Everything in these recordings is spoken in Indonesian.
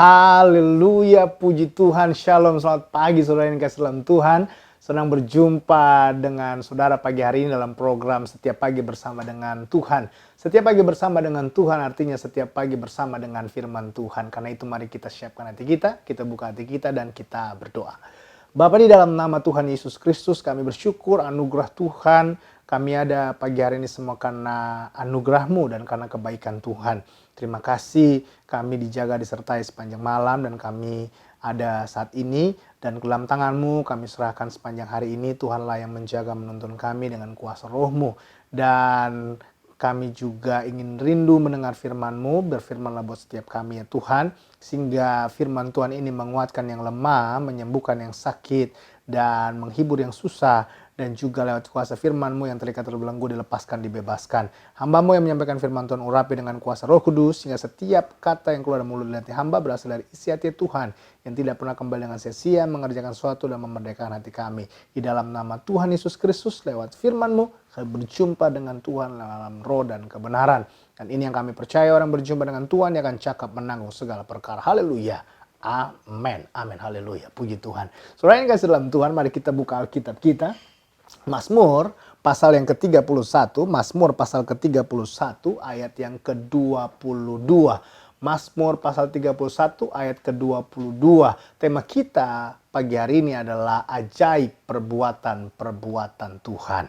Haleluya, puji Tuhan, shalom, selamat pagi saudara yang dikasihi dalam Tuhan. Senang berjumpa dengan saudara pagi hari ini dalam program Setiap Pagi Bersama dengan Tuhan. Setiap pagi bersama dengan Tuhan artinya setiap pagi bersama dengan firman Tuhan. Karena itu mari kita siapkan hati kita buka hati kita dan kita berdoa. Bapa, di dalam nama Tuhan Yesus Kristus kami bersyukur anugerah Tuhan. Kami ada pagi hari ini semua karena anugerah-Mu dan karena kebaikan Tuhan. Terima kasih kami dijaga disertai sepanjang malam dan kami ada saat ini. Dan ke dalam tangan-Mu kami serahkan sepanjang hari ini. Tuhanlah yang menjaga menuntun kami dengan kuasa Roh-Mu. Dan kami juga ingin rindu mendengar firman-Mu. Berfirmanlah buat setiap kami ya Tuhan. Sehingga firman Tuhan ini menguatkan yang lemah, menyembuhkan yang sakit, dan menghibur yang susah. Dan juga lewat kuasa firman-Mu yang terikat terbelenggu dilepaskan, dibebaskan. Hamba-Mu yang menyampaikan firman Tuhan urapi dengan kuasa Roh Kudus. Sehingga setiap kata yang keluar dari mulut hati hamba berasal dari isi hati Tuhan. Yang tidak pernah kembali dengan sia-sia, mengerjakan sesuatu dan memerdekakan hati kami. Di dalam nama Tuhan Yesus Kristus lewat firman-Mu. Kami berjumpa dengan Tuhan dalam roh dan kebenaran. Dan ini yang kami percaya, orang berjumpa dengan Tuhan yang akan cakap menanggung segala perkara. Haleluya. Amin. Amin. Haleluya. Puji Tuhan. Saudara yang kasih dalam Tuhan, mari kita buka Alkitab kita. Mazmur pasal yang ke-31, Mazmur pasal ke-31 ayat yang ke-22. Mazmur pasal 31 ayat ke-22. Tema kita pagi hari ini adalah ajaib perbuatan-perbuatan Tuhan.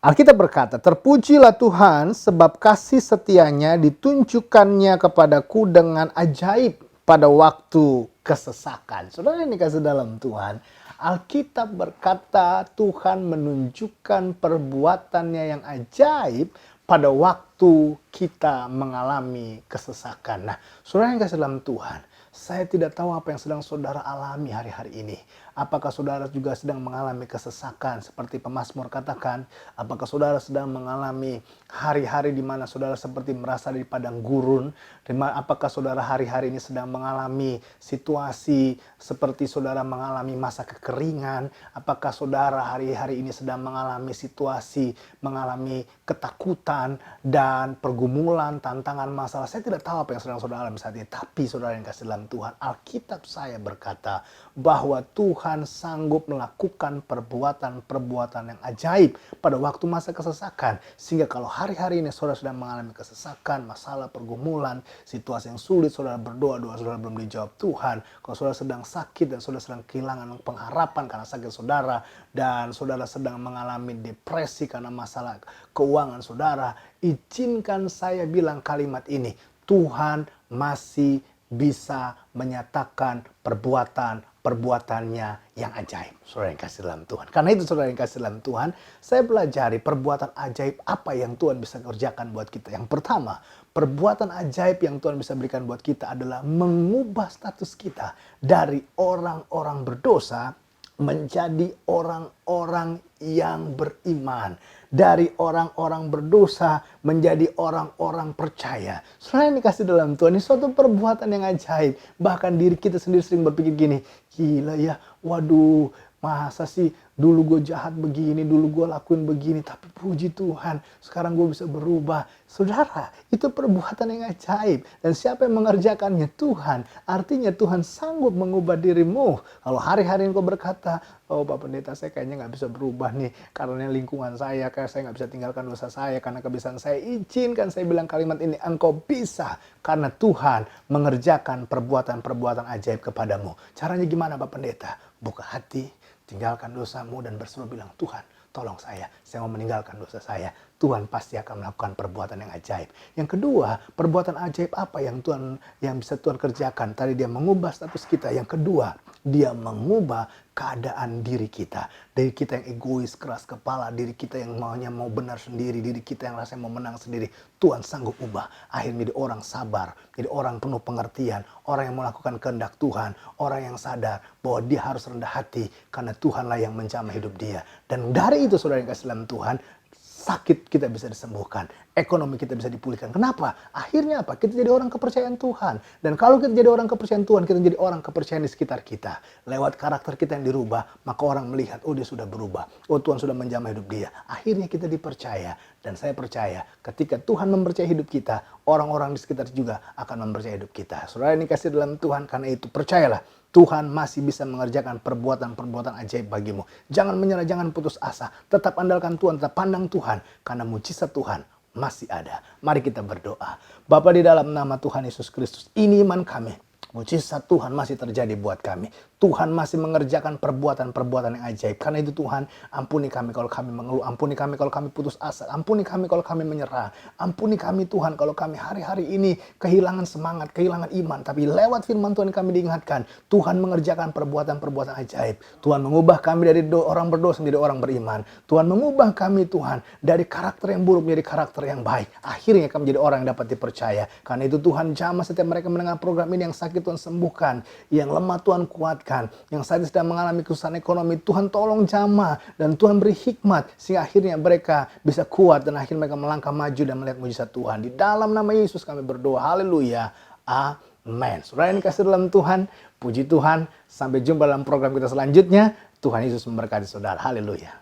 Alkitab berkata, terpujilah Tuhan sebab kasih setianya ditunjukkannya kepadaku dengan ajaib pada waktu kesesakan. Saudara yang dikasih dalam Tuhan, Alkitab berkata Tuhan menunjukkan perbuatannya yang ajaib pada waktu kita mengalami kesesakan. Nah, saudara yang dikasih dalam Tuhan, saya tidak tahu apa yang sedang saudara alami hari-hari ini. Apakah saudara juga sedang mengalami kesesakan seperti pemazmur katakan? Apakah saudara sedang mengalami hari-hari di mana saudara seperti merasa di padang gurun? Apakah saudara hari-hari ini sedang mengalami situasi seperti saudara mengalami masa kekeringan? Apakah saudara hari-hari ini sedang mengalami situasi, mengalami ketakutan dan pergumulan, tantangan, masalah? Saya tidak tahu apa yang sedang saudara alami saat ini. Tapi saudara yang kasih dalam Tuhan, Alkitab saya berkata bahwa Tuhan sanggup melakukan perbuatan-perbuatan yang ajaib pada waktu masa kesesakan. Sehingga kalau hari-hari ini saudara sedang mengalami kesesakan, masalah, pergumulan, situasi yang sulit, saudara berdoa, doa saudara belum dijawab Tuhan. Kalau saudara sedang sakit dan saudara sedang kehilangan pengharapan karena sakit saudara, dan saudara sedang mengalami depresi karena masalah keuangan saudara, izinkan saya bilang kalimat ini, Tuhan masih bisa menyatakan perbuatannya yang ajaib. Saudara yang kasih dalam Tuhan. Karena itu saudara yang kasih dalam Tuhan, saya pelajari perbuatan ajaib apa yang Tuhan bisa kerjakan buat kita. Yang pertama, perbuatan ajaib yang Tuhan bisa berikan buat kita adalah mengubah status kita dari orang-orang berdosa menjadi orang-orang yang beriman. Dari orang-orang berdosa menjadi orang-orang percaya. Saudara yang dikasih dalam Tuhan, ini suatu perbuatan yang ajaib. Bahkan diri kita sendiri sering berpikir gini, gila ya, waduh, masa sih dulu gue jahat begini, dulu gue lakuin begini, tapi puji Tuhan, sekarang gue bisa berubah. Saudara, itu perbuatan yang ajaib. Dan siapa yang mengerjakannya? Tuhan. Artinya Tuhan sanggup mengubah dirimu. Kalau hari-hari kau berkata, oh Pak Pendeta, saya kayaknya gak bisa berubah nih, karena lingkungan saya, kayak saya gak bisa tinggalkan dosa saya, karena kebiasaan saya, izinkan saya bilang kalimat ini, engkau bisa, karena Tuhan mengerjakan perbuatan-perbuatan ajaib kepadamu. Caranya gimana Pak Pendeta? Buka hati, tinggalkan dosamu dan berseru bilang, Tuhan tolong saya mau meninggalkan dosa saya. Tuhan pasti akan melakukan perbuatan yang ajaib. Yang kedua, perbuatan ajaib apa yang bisa Tuhan kerjakan? Tadi dia mengubah status kita. Yang kedua, dia mengubah keadaan diri kita. Dari kita yang egois, keras kepala, diri kita yang maunya mau benar sendiri, diri kita yang rasanya mau menang sendiri, Tuhan sanggup ubah. Akhirnya menjadi orang sabar, jadi orang penuh pengertian, orang yang melakukan kehendak Tuhan, orang yang sadar bahwa dia harus rendah hati karena Tuhanlah yang menjamah hidup dia. Dan dari itu saudara yang kasih dalam Tuhan, sakit kita bisa disembuhkan, ekonomi kita bisa dipulihkan. Kenapa? Akhirnya apa? Kita jadi orang kepercayaan Tuhan. Dan kalau kita jadi orang kepercayaan Tuhan, kita jadi orang kepercayaan di sekitar kita. Lewat karakter kita yang dirubah, maka orang melihat, oh dia sudah berubah. Oh Tuhan sudah menjamah hidup dia. Akhirnya kita dipercaya. Dan saya percaya ketika Tuhan mempercayai hidup kita, orang-orang di sekitar juga akan mempercayai hidup kita. Saudara ini kasih dalam Tuhan, karena itu percayalah. Tuhan masih bisa mengerjakan perbuatan-perbuatan ajaib bagimu. Jangan menyerah, jangan putus asa. Tetap andalkan Tuhan, tetap pandang Tuhan. Karena mujizat Tuhan masih ada. Mari kita berdoa. Bapa, di dalam nama Tuhan Yesus Kristus, ini iman kami. Mujizat Tuhan masih terjadi buat kami. Tuhan masih mengerjakan perbuatan-perbuatan yang ajaib. Karena itu Tuhan, ampuni kami kalau kami mengeluh. Ampuni kami kalau kami putus asa. Ampuni kami kalau kami menyerah. Ampuni kami Tuhan kalau kami hari-hari ini kehilangan semangat, kehilangan iman. Tapi lewat firman Tuhan kami diingatkan, Tuhan mengerjakan perbuatan-perbuatan ajaib. Tuhan mengubah kami dari orang berdosa menjadi orang beriman. Tuhan mengubah kami Tuhan dari karakter yang buruk menjadi karakter yang baik. Akhirnya kami menjadi orang yang dapat dipercaya. Karena itu Tuhan, jamah setiap mereka mendengar program ini, yang sakit Tuhan sembuhkan, yang lemah Tuhan kuatkan, yang saat ini sedang mengalami kesusahan ekonomi, Tuhan tolong jamah, dan Tuhan beri hikmat sehingga akhirnya mereka bisa kuat dan akhirnya mereka melangkah maju dan melihat mujizat Tuhan. Di dalam nama Yesus kami berdoa, haleluya, amin. Saudara yang dikasih dalam Tuhan, puji Tuhan, sampai jumpa dalam program kita selanjutnya. Tuhan Yesus memberkati saudara, haleluya.